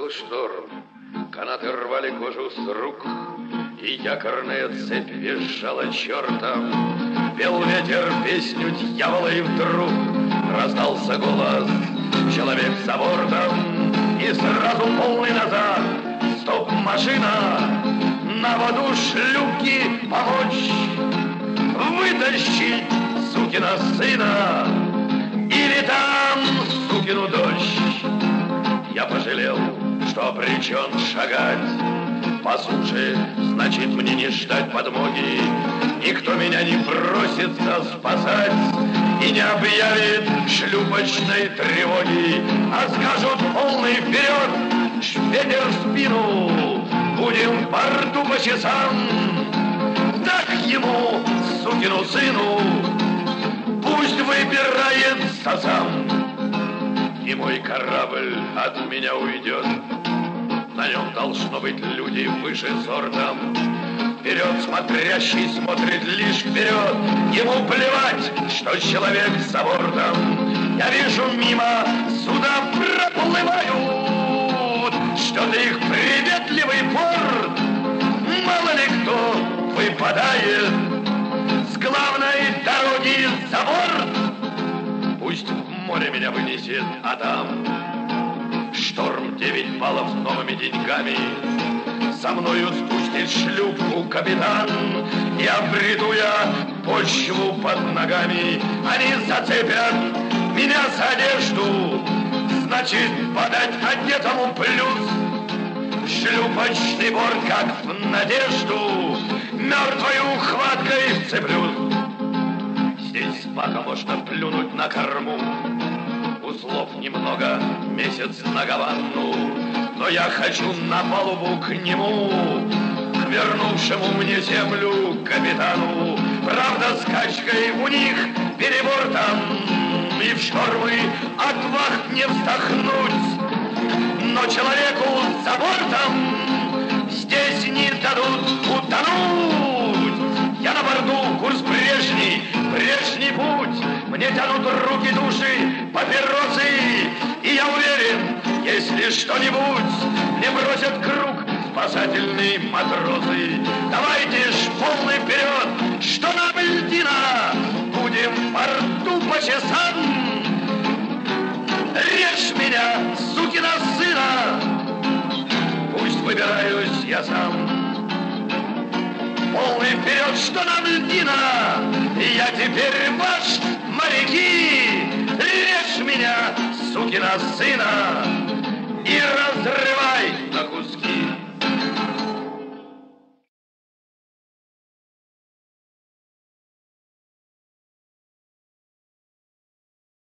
Налетел шторм, канаты рвали кожу с рук, и якорная цепь визжала чертом. Пел ветер песню дьявола, и вдруг раздался голос: человек за бортом. И сразу полный назад, стоп, машина, на воду шлюпки помочь, вытащить сукина сына или там сукину дочь. Я пожалел, что обречен шагать по суше, значит мне не ждать подмоги. Никто меня не бросится спасать и не объявит шлюпочной тревоги, а скажут полный вперед, ветер в спину, будем в порту по часам. Так ему, сукину сыну, пусть выбирается сам. И мой корабль от меня уйдет, на нем должно быть люди выше сортом. Вперед смотрящий смотрит лишь вперед, ему плевать, что человек за бортом. Я вижу, мимо суда проплывают, что-то их приветливый порт. Мало ли кто выпадает с главной дороги за борт. Пусть в море меня вынесет, а там шторм 9 баллов с новыми деньгами. За мною спустит шлюпку капитан, и обрету я почву под ногами. Они зацепят меня за одежду, значит подать одетому плюс. Шлюпочный борт, как в надежду, мертвою хваткой вцеплюсь. Здесь пока можно плюнуть на корму, узлов немного, месяц на Гаванну. Но я хочу на палубу к нему, к вернувшему мне землю капитану. Правда, скачкой у них перебортом, и в штормы от вахт не вздохнуть. Но человеку за бортом здесь не дадут утонуть. Я на борту, курс прежний, прежний путь. Мне тянут руки, души, папиросы, и я уверен, если что-нибудь мне бросят круг спасательные матросы. Давайте ж полный вперед, что нам льдина, будем в порту по часам. Режь меня, сукина сына, пусть выбираюсь я сам. Полный вперед, что нам льдина, я теперь ваш, моряки. Режь меня, сукина сына.